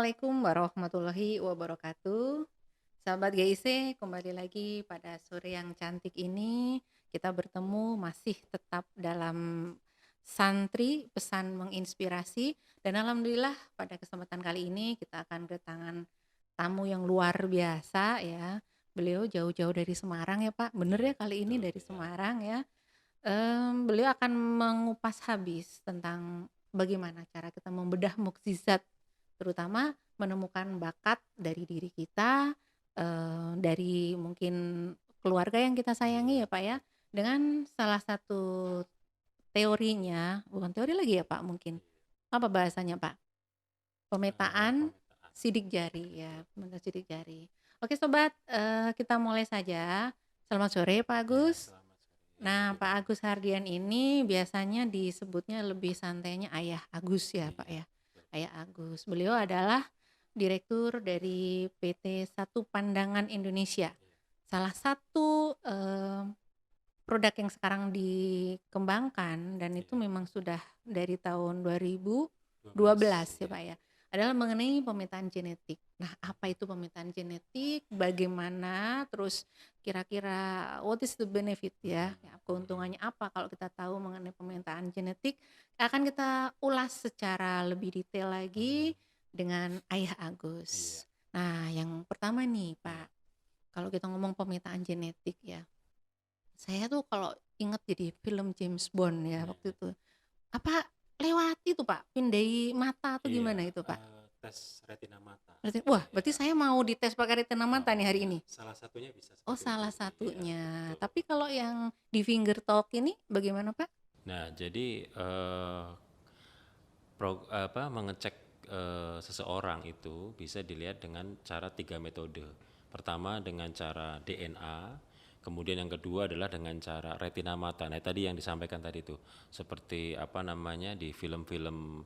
Assalamualaikum warahmatullahi wabarakatuh. Sahabat GIC, kembali lagi pada sore yang cantik ini. Kita bertemu masih tetap dalam santri pesan menginspirasi, dan alhamdulillah pada kesempatan kali ini kita akan kedatangan tamu yang luar biasa ya. Beliau jauh-jauh dari Semarang ya Pak, bener Iya, ya kali ini betul, dari iya. Semarang ya. Beliau akan mengupas habis tentang bagaimana cara kita membedah mukjizat, terutama menemukan bakat dari diri kita, dari mungkin keluarga yang kita sayangi Iya, ya, Pak, ya, dengan salah satu teorinya, bukan teori lagi ya, Pak, mungkin, iya. apa bahasanya, Pak? Pemetaan Pemetaan, sidik jari ya, betul. pemetaan sidik jari. Oke sobat, kita mulai saja. Selamat sore Pak Ya, Agus. selamat sore Nah, juga. Pak Agus Hardian ini biasanya disebutnya lebih santainya Ayah Agus ya, Pak Iya, ya. betul. Ayah Agus. Beliau adalah direktur dari PT Satu Pandangan Indonesia. Iya, Salah satu produk yang sekarang dikembangkan dan itu iya. memang sudah dari tahun 2012 12, ya, iya. Pak ya. Adalah mengenai pemetaan genetik. Nah, apa itu pemetaan genetik? Bagaimana? Terus kira-kira what is the benefit ya? Mhm, Ya, mhm. keuntungannya apa kalau kita tahu mengenai pemetaan genetik? Akan kita ulas secara lebih detail Mhm. lagi dengan Ayah Iya, Agus. Nah, yang pertama nih, iya, Pak, kalau kita ngomong pemetaan genetik ya, saya tuh kalau inget jadi film James Bond ya iya, waktu iya. itu. Apa lewat itu, Pak, pindai mata atau Iya, gimana itu, Pak? tes retina mata. Wah, berarti Iya, saya mau dites pakai retina mata nih oh hari iya, ini? salah satunya bisa Oh, seperti itu. salah Iya, satunya. betul. Tapi kalau yang di finger talk ini bagaimana, Pak? Nah, jadi, mengecek, seseorang itu bisa dilihat dengan cara 3 metode. Pertama dengan cara DNA, kemudian yang kedua adalah dengan cara retina mata. Nah, tadi yang disampaikan tadi itu, seperti apa namanya, di film-film,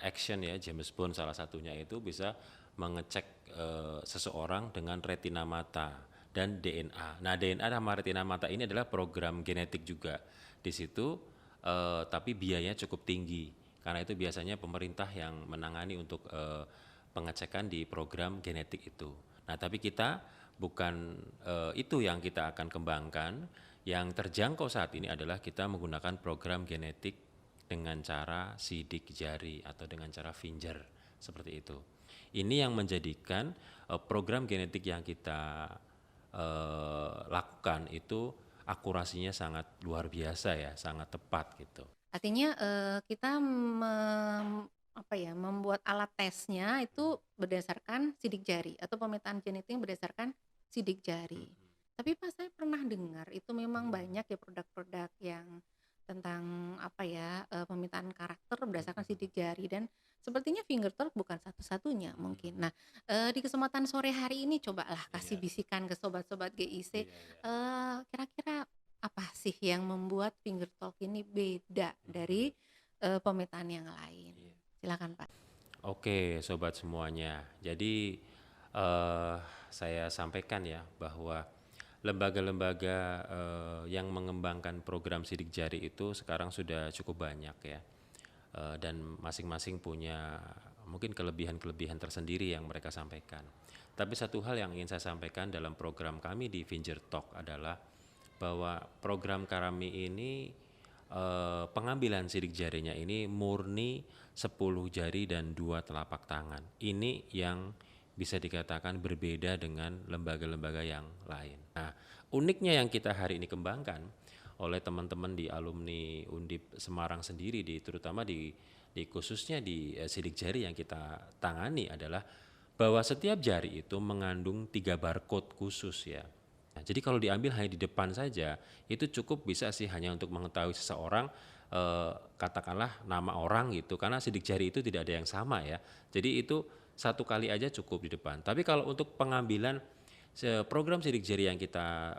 action ya, James Bond salah satunya itu bisa mengecek, seseorang dengan retina mata dan DNA. Nah, DNA sama retina mata ini adalah program genetik juga. Di situ, tapi biayanya cukup tinggi. Karena itu biasanya pemerintah yang menangani untuk pengecekan di program genetik itu. Nah, tapi kita bukan itu yang kita akan kembangkan. Yang terjangkau saat ini adalah kita menggunakan program genetik dengan cara sidik jari atau dengan cara finger seperti itu. Ini yang menjadikan program genetik yang kita lakukan itu akurasinya sangat luar biasa ya, sangat tepat gitu. Artinya, kita apa ya, membuat alat tesnya itu berdasarkan sidik jari atau pemetaan genetik berdasarkan sidik jari. Mhm, Tapi Pak, saya pernah dengar itu memang mhm, banyak ya produk-produk yang tentang apa ya, pemetaan karakter berdasarkan mhm, sidik jari, dan sepertinya fingertalk bukan satu-satunya mungkin. mhm. Nah, di kesempatan sore hari ini cobalah kasih Iya, bisikan ke sobat-sobat GIC, iya, iya. kira-kira apa sih yang membuat finger talk ini beda Mhm, dari, pemetaan yang lain? iya. Silakan, Pak. Oke, sobat semuanya. Jadi, eh, saya sampaikan ya bahwa lembaga-lembaga yang mengembangkan program sidik jari itu sekarang sudah cukup banyak ya. Dan masing-masing punya mungkin kelebihan-kelebihan tersendiri yang mereka sampaikan. Tapi satu hal yang ingin saya sampaikan dalam program kami di Finger Talk adalah bahwa program kami ini, pengambilan sidik jarinya ini murni 10 jari dan 2 telapak tangan. Ini yang bisa dikatakan berbeda dengan lembaga-lembaga yang lain. Nah, uniknya yang kita hari ini kembangkan oleh teman-teman di alumni Undip Semarang sendiri, terutama di khususnya di sidik jari yang kita tangani adalah bahwa setiap jari itu mengandung 3 barcode khusus ya. Nah, jadi kalau diambil hanya di depan saja, itu cukup bisa sih hanya untuk mengetahui seseorang, katakanlah nama orang gitu, karena sidik jari itu tidak ada yang sama ya. Jadi itu satu kali aja cukup di depan. Tapi kalau untuk pengambilan program sidik jari yang kita,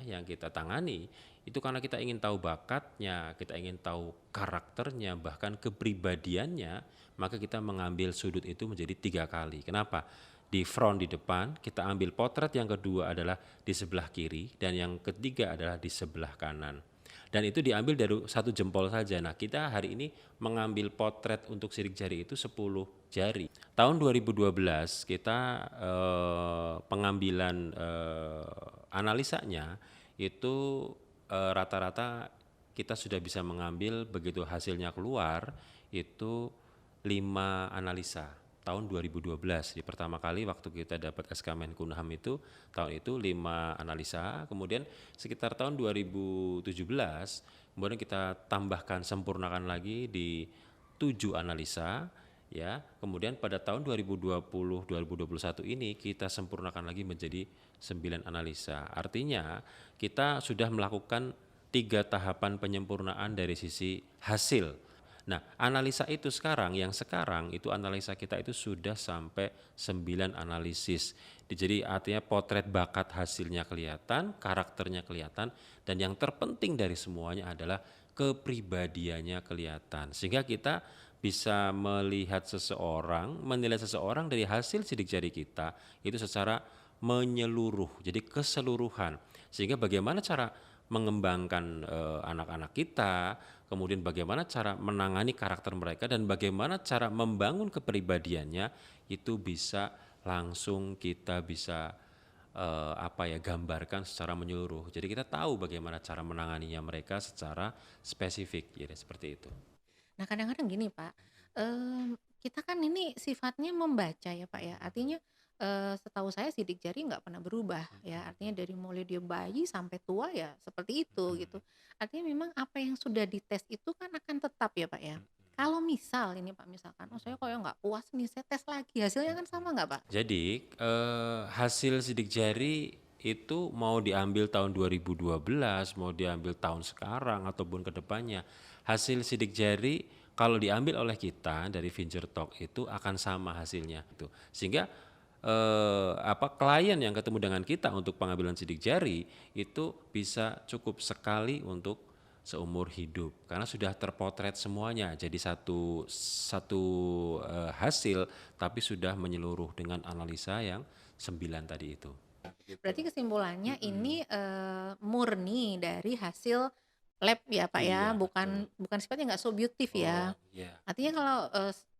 yang kita tangani, itu karena kita ingin tahu bakatnya, kita ingin tahu karakternya, bahkan kepribadiannya, maka kita mengambil sudut itu menjadi 3 kali. Kenapa? Di front di depan, kita ambil potret, yang kedua adalah di sebelah kiri, dan yang ketiga adalah di sebelah kanan. dan itu diambil dari satu jempol saja. Nah, kita hari ini mengambil potret untuk sidik jari itu 10 jari. Tahun 2012 kita pengambilan analisanya itu rata-rata kita sudah bisa mengambil begitu hasilnya keluar itu 5 analisa tahun 2012. Di pertama kali waktu kita dapat SK Menkumham itu tahun itu 5 analisa, kemudian sekitar tahun 2017 kemudian kita tambahkan sempurnakan lagi di 7 analisa ya. Kemudian pada tahun 2020 2021 ini kita sempurnakan lagi menjadi 9 analisa. Artinya kita sudah melakukan 3 tahapan penyempurnaan dari sisi hasil. Nah, analisa itu sekarang itu analisa kita itu sudah sampai 9 analisis. Jadi artinya potret bakat hasilnya kelihatan, karakternya kelihatan, dan yang terpenting dari semuanya adalah kepribadiannya kelihatan. Sehingga kita bisa melihat seseorang, menilai seseorang dari hasil sidik jari kita itu secara menyeluruh, jadi keseluruhan. Sehingga bagaimana cara mengembangkan anak-anak kita, kemudian bagaimana cara menangani karakter mereka dan bagaimana cara membangun kepribadiannya itu bisa langsung kita bisa gambarkan secara menyeluruh. Jadi kita tahu bagaimana cara menanganinya mereka secara spesifik, jadi seperti itu. Nah, kadang-kadang gini Pak, kita kan ini sifatnya membaca ya Pak ya, artinya setahu saya sidik jari nggak pernah berubah ya, artinya dari mulai dia bayi sampai tua ya seperti itu gitu. Artinya memang apa yang sudah dites itu kan akan tetap ya Pak ya. Kalau misal ini Pak misalkan, oh saya kayak nggak puas nih, saya tes lagi, hasilnya kan sama nggak Pak? Jadi hasil sidik jari itu mau diambil tahun 2012, mau diambil tahun sekarang ataupun ke depannya, hasil sidik jari kalau diambil oleh kita dari Fingertalk itu akan sama hasilnya itu. Sehingga klien yang ketemu dengan kita untuk pengambilan sidik jari itu bisa cukup sekali untuk seumur hidup karena sudah terpotret semuanya jadi satu hasil tapi sudah menyeluruh dengan analisa yang 9 tadi itu. Berarti kesimpulannya ini murni dari hasil lab ya Pak ya, Iya betul. bukan bukan sifatnya nggak subjektif ya. Oh iya. Artinya kalau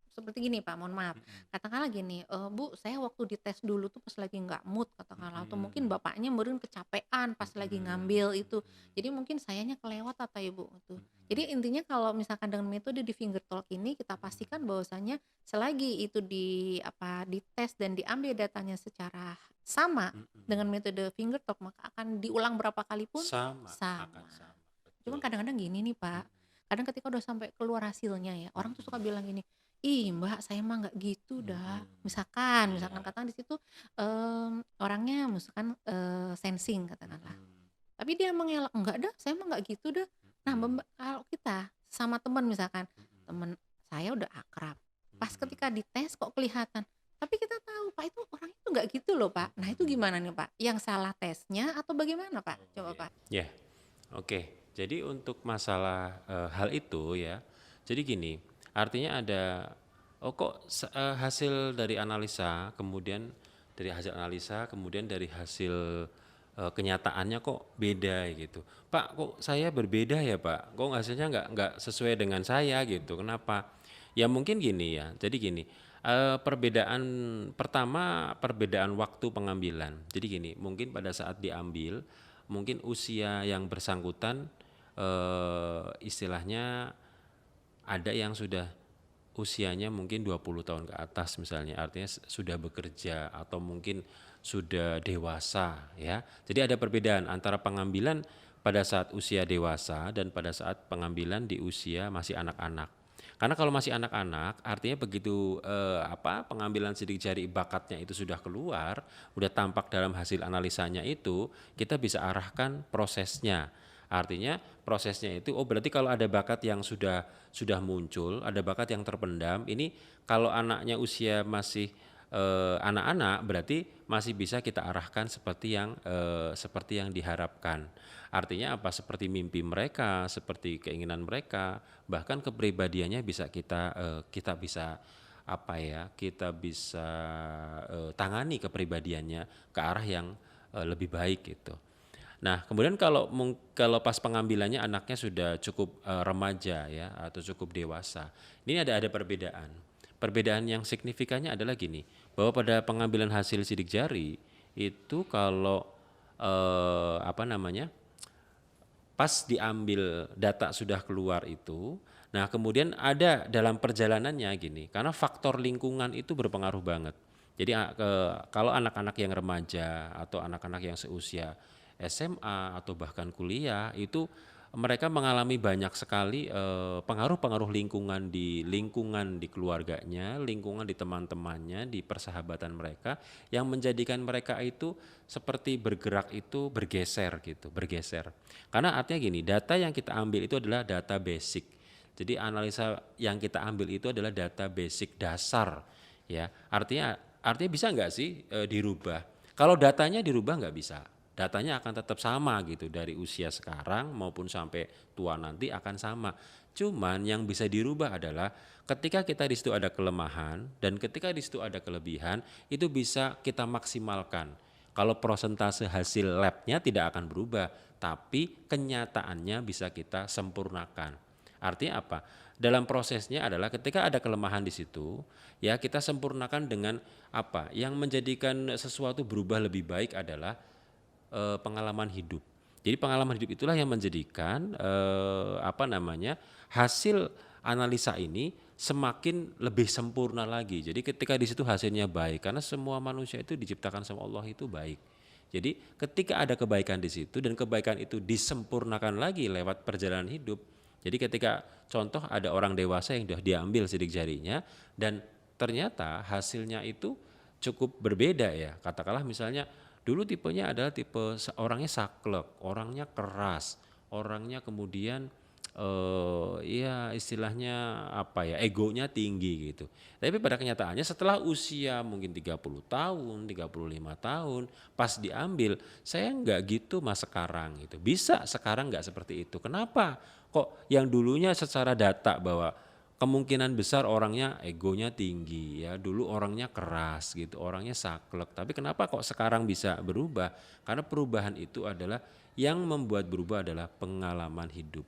seperti gini Pak, mohon maaf, katakanlah gini, Bu saya waktu dites dulu tuh pas lagi nggak mood katakanlah, atau mungkin bapaknya meureun kecapean pas lagi ngambil itu, jadi mungkin sayanya kelewat atau Ibu itu. Jadi intinya kalau misalkan dengan metode di finger talk ini kita pastikan bahwasanya selagi itu dites dan diambil datanya secara sama dengan metode finger talk maka akan diulang berapa kali pun Sama, akan sama. sama, Cuman betul. kadang-kadang gini nih Pak, kadang ketika udah sampai keluar hasilnya ya, orang tuh suka bilang gini, "Ih Mbak saya mah nggak gitu dah." Misalkan misalkan Iya. katakan di situ, orangnya misalkan, sensing katakanlah, tapi dia mengelak, "Enggak dah, saya mah nggak gitu dah." Nah kalau kita sama teman misalkan, teman saya udah akrab, pas ketika dites kok kelihatan, tapi kita tahu Pak itu orangnya tuh nggak gitu loh Pak. Nah itu gimana nih Pak? Yang salah tesnya atau bagaimana Pak? Coba Pak. Ya, oke. Jadi untuk masalah hal itu ya, jadi gini, artinya ada hasil dari analisa, kemudian dari hasil analisa, kemudian dari hasil kenyataannya kok beda gitu. Pak, kok saya berbeda ya Pak? Kok hasilnya nggak sesuai dengan saya gitu? Kenapa? Ya mungkin gini ya. Jadi gini, perbedaan pertama perbedaan waktu pengambilan. Jadi gini, mungkin pada saat diambil, mungkin usia yang bersangkutan istilahnya ada yang sudah usianya mungkin 20 tahun ke atas misalnya, artinya sudah bekerja atau mungkin sudah dewasa ya. Jadi ada perbedaan antara pengambilan pada saat usia dewasa dan pada saat pengambilan di usia masih anak-anak. Karena kalau masih anak-anak artinya begitu pengambilan sidik jari bakatnya itu sudah keluar, udah tampak dalam hasil analisanya itu, kita bisa arahkan prosesnya. Artinya prosesnya itu berarti kalau ada bakat yang sudah muncul, ada bakat yang terpendam, ini kalau anaknya usia masih anak-anak berarti masih bisa kita arahkan seperti yang diharapkan. Artinya apa? Seperti mimpi mereka, seperti keinginan mereka, bahkan kepribadiannya bisa kita bisa kita bisa tangani kepribadiannya ke arah yang lebih baik gitu. Nah, kemudian kalau pas pengambilannya anaknya sudah cukup remaja ya atau cukup dewasa, ini ada perbedaan. Perbedaan yang signifikannya adalah gini, bahwa pada pengambilan hasil sidik jari itu kalau apa namanya, pas diambil data sudah keluar itu, nah kemudian ada dalam perjalanannya gini, karena faktor lingkungan itu berpengaruh banget. Jadi kalau anak-anak yang remaja atau anak-anak yang seusia SMA atau bahkan kuliah itu mereka mengalami banyak sekali pengaruh-pengaruh lingkungan di keluarganya, lingkungan di teman-temannya, di persahabatan mereka yang menjadikan mereka itu seperti bergerak itu bergeser gitu, bergeser. Karena artinya gini, data yang kita ambil itu adalah data basic. Jadi analisa yang kita ambil itu adalah data basic dasar ya. Artinya bisa nggak sih dirubah? Kalau datanya dirubah nggak bisa. Datanya akan tetap sama gitu dari usia sekarang maupun sampai tua nanti akan sama. Cuman yang bisa dirubah adalah ketika kita di situ ada kelemahan dan ketika di situ ada kelebihan itu bisa kita maksimalkan. Kalau prosentase hasil labnya tidak akan berubah, tapi kenyataannya bisa kita sempurnakan. Artinya apa? Dalam prosesnya adalah ketika ada kelemahan di situ, ya kita sempurnakan dengan apa? Yang menjadikan sesuatu berubah lebih baik adalah pengalaman hidup. Jadi pengalaman hidup itulah yang menjadikan apa namanya, hasil analisa ini semakin lebih sempurna lagi. Jadi ketika di situ hasilnya baik, karena semua manusia itu diciptakan sama Allah itu baik. Jadi ketika ada kebaikan di situ dan kebaikan itu disempurnakan lagi lewat perjalanan hidup. Jadi ketika contoh ada orang dewasa yang sudah diambil sidik jarinya dan ternyata hasilnya itu cukup berbeda ya. Katakanlah misalnya dulu tipenya adalah tipe orangnya saklek, orangnya keras, orangnya kemudian ya istilahnya apa ya, egonya tinggi gitu. Tapi pada kenyataannya setelah usia mungkin 30 tahun, 35 tahun, pas diambil, saya nggak gitu mas sekarang gitu. Bisa sekarang nggak seperti itu. Kenapa? Kok yang dulunya secara data bahwa kemungkinan besar orangnya egonya tinggi ya, dulu orangnya keras gitu, orangnya saklek. Tapi kenapa kok sekarang bisa berubah? Karena perubahan itu adalah yang membuat berubah adalah pengalaman hidup.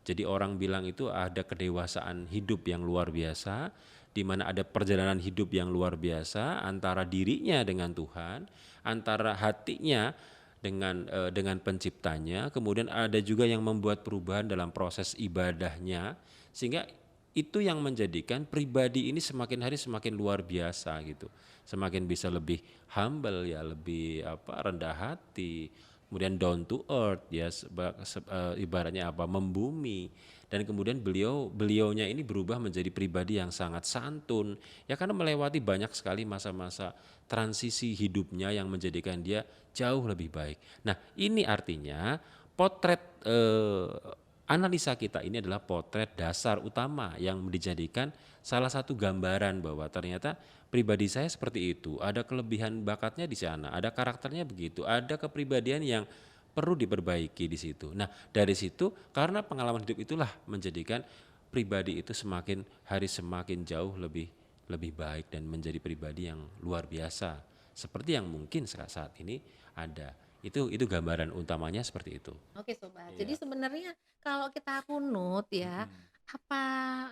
Jadi orang bilang itu ada kedewasaan hidup yang luar biasa, di mana ada perjalanan hidup yang luar biasa antara dirinya dengan Tuhan, antara hatinya dengan penciptanya, kemudian ada juga yang membuat perubahan dalam proses ibadahnya, sehingga itu yang menjadikan pribadi ini semakin hari semakin luar biasa gitu, semakin bisa lebih humble ya, lebih rendah hati, kemudian down to earth ya, ibaratnya membumi, dan kemudian beliaunya ini berubah menjadi pribadi yang sangat santun ya, karena melewati banyak sekali masa-masa transisi hidupnya yang menjadikan dia jauh lebih baik. Nah ini artinya potret analisa kita ini adalah potret dasar utama yang dijadikan salah satu gambaran bahwa ternyata pribadi saya seperti itu, ada kelebihan bakatnya di sana, ada karakternya begitu, ada kepribadian yang perlu diperbaiki di situ. Nah, dari situ karena pengalaman hidup itulah menjadikan pribadi itu semakin hari semakin jauh lebih baik dan menjadi pribadi yang luar biasa. Seperti yang mungkin saat ini ada. Itu gambaran utamanya seperti itu. Oke sobat, jadi Iya. sebenarnya kalau kita runut ya, Mhm, apa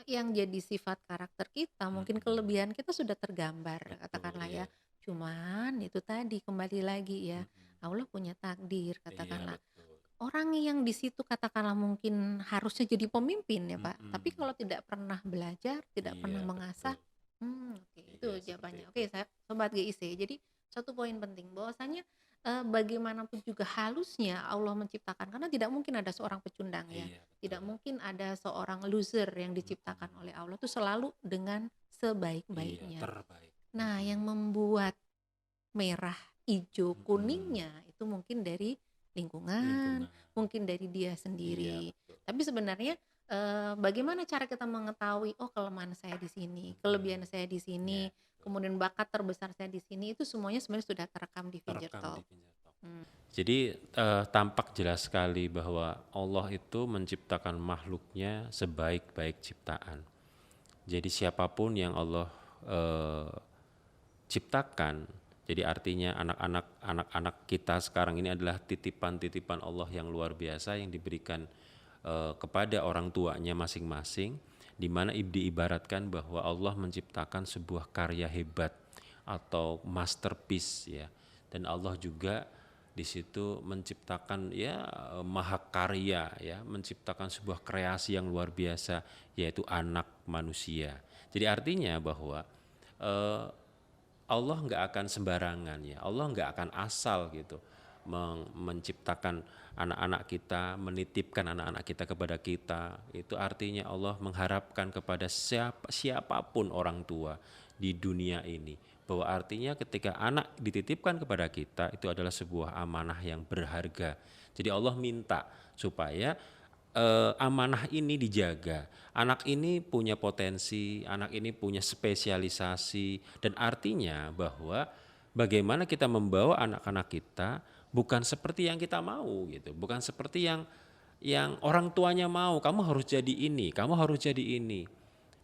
yang jadi sifat karakter kita, mungkin mhm. kelebihan kita sudah tergambar Betul, katakanlah ya. iya. Cuman itu tadi kembali lagi ya, Mhm. Allah punya takdir Iya, katakanlah. betul. Orang yang di situ katakanlah mungkin harusnya jadi pemimpin ya Pak, tapi Mhm. kalau tidak pernah belajar, tidak pernah Iya, mengasah, betul. oke itu Iya, seperti jawabannya. itu. Oke saya sobat GIC, jadi satu poin penting bahwasanya, bagaimanapun juga halusnya Allah menciptakan karena tidak mungkin ada seorang pecundang ya, Iya, tidak betul. mungkin ada seorang loser yang diciptakan oleh Mhm. Allah itu selalu dengan Iya, sebaik-baiknya. terbaik. Nah Mhm. yang membuat merah, ijo, Mhm. kuningnya itu mungkin dari lingkungan, Lingkungan. mungkin dari dia Iya, sendiri. betul. Tapi sebenarnya, bagaimana cara kita mengetahui, "Oh kelemahan saya di sini, kelebihan Mhm. saya di Iya, sini, betul. kemudian bakat terbesar saya di sini," itu semuanya sebenarnya sudah terekam di Terekam di Fingertalk. Fingertalk. Mmm, Jadi tampak jelas sekali bahwa Allah itu menciptakan makhluknya sebaik-baik ciptaan. Jadi siapapun yang Allah eh, ciptakan, jadi artinya anak-anak anak-anak kita sekarang ini adalah titipan-titipan Allah yang luar biasa yang diberikan kepada orang tuanya masing-masing, di mana diibaratkan bahwa Allah menciptakan sebuah karya hebat atau masterpiece ya. Dan Allah juga di situ menciptakan ya mahakarya ya, menciptakan sebuah kreasi yang luar biasa yaitu anak manusia. Jadi artinya bahwa eh, Allah nggak akan sembarangan ya, Allah nggak akan asal gitu menciptakan anak-anak kita, menitipkan anak-anak kita kepada kita. Itu artinya Allah mengharapkan kepada siapapun orang tua di dunia ini, bahwa artinya ketika anak dititipkan kepada kita itu adalah sebuah amanah yang berharga. Jadi Allah minta supaya amanah ini dijaga. Anak ini punya potensi, anak ini punya spesialisasi, dan artinya bahwa bagaimana kita membawa anak-anak kita bukan seperti yang kita mau gitu, bukan seperti yang orang tuanya mau, kamu harus jadi ini, kamu harus jadi ini.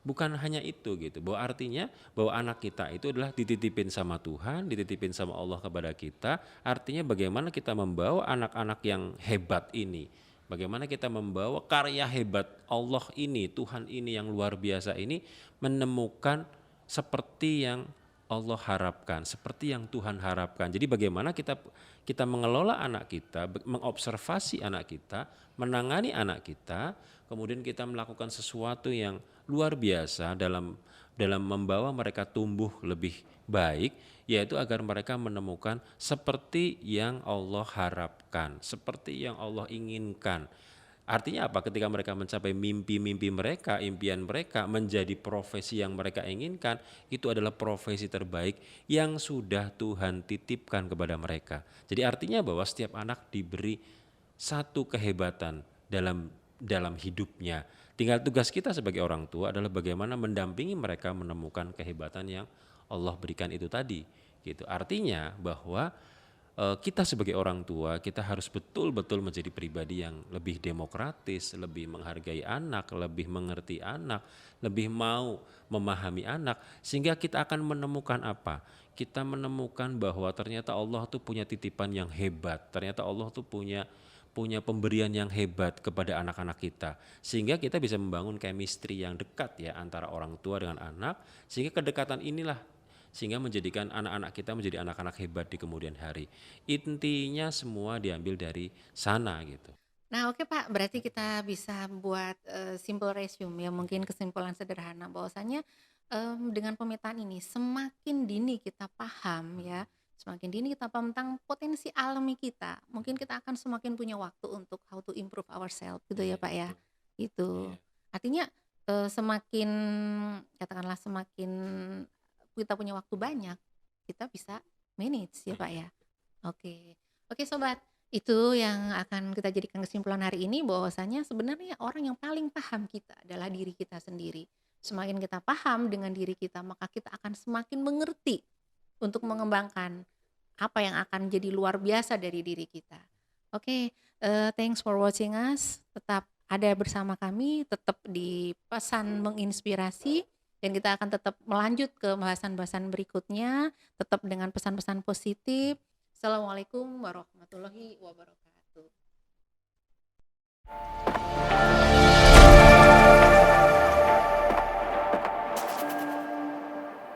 Bukan hanya itu gitu, bahwa artinya bahwa anak kita itu adalah dititipin sama Tuhan, dititipin sama Allah kepada kita. Artinya bagaimana kita membawa anak-anak yang hebat ini, bagaimana kita membawa karya hebat Allah ini, Tuhan ini yang luar biasa ini menemukan seperti yang Allah harapkan, seperti yang Tuhan harapkan. Jadi bagaimana kita mengelola anak kita, mengobservasi anak kita, menangani anak kita, kemudian kita melakukan sesuatu yang luar biasa dalam membawa mereka tumbuh lebih baik, yaitu agar mereka menemukan seperti yang Allah harapkan, seperti yang Allah inginkan. Artinya apa? Ketika mereka mencapai mimpi-mimpi mereka, impian mereka, menjadi profesi yang mereka inginkan, itu adalah profesi terbaik yang sudah Tuhan titipkan kepada mereka. Jadi artinya bahwa setiap anak diberi satu kehebatan dalam hidupnya. Tinggal tugas kita sebagai orang tua adalah bagaimana mendampingi mereka menemukan kehebatan yang Allah berikan itu tadi. Gitu. Artinya bahwa kita sebagai orang tua kita harus betul-betul menjadi pribadi yang lebih demokratis, lebih menghargai anak, lebih mengerti anak, lebih mau memahami anak, sehingga kita akan menemukan apa? Kita menemukan bahwa ternyata Allah tuh punya titipan yang hebat, ternyata Allah tuh punya pemberian yang hebat kepada anak-anak kita, sehingga kita bisa membangun chemistry yang dekat ya antara orang tua dengan anak, sehingga kedekatan inilah sehingga menjadikan anak-anak kita menjadi anak-anak hebat di kemudian hari. Intinya semua diambil dari sana gitu. Nah, oke Pak, berarti kita bisa buat simple resume ya, mungkin kesimpulan sederhana bahwasanya dengan pemetaan ini semakin dini kita paham ya, semakin dini kita paham tentang potensi alami kita, mungkin kita akan semakin punya waktu untuk how to improve ourselves gitu ya Iya Pak ya. betul. Itu. Iya. Artinya semakin katakanlah semakin kita punya waktu banyak, kita bisa manage ya Pak Iya. ya. Oke. Oke sobat, itu yang akan kita jadikan kesimpulan hari ini bahwasanya sebenarnya orang yang paling paham kita adalah diri kita sendiri. Semakin kita paham dengan diri kita, maka kita akan semakin mengerti untuk mengembangkan apa yang akan jadi luar biasa dari diri kita. Oke, thanks for watching us. Tetap ada bersama kami, tetap di pesan menginspirasi, dan kita akan tetap melanjut ke bahasan-bahasan berikutnya, tetap dengan pesan-pesan positif. Assalamualaikum warahmatullahi wabarakatuh.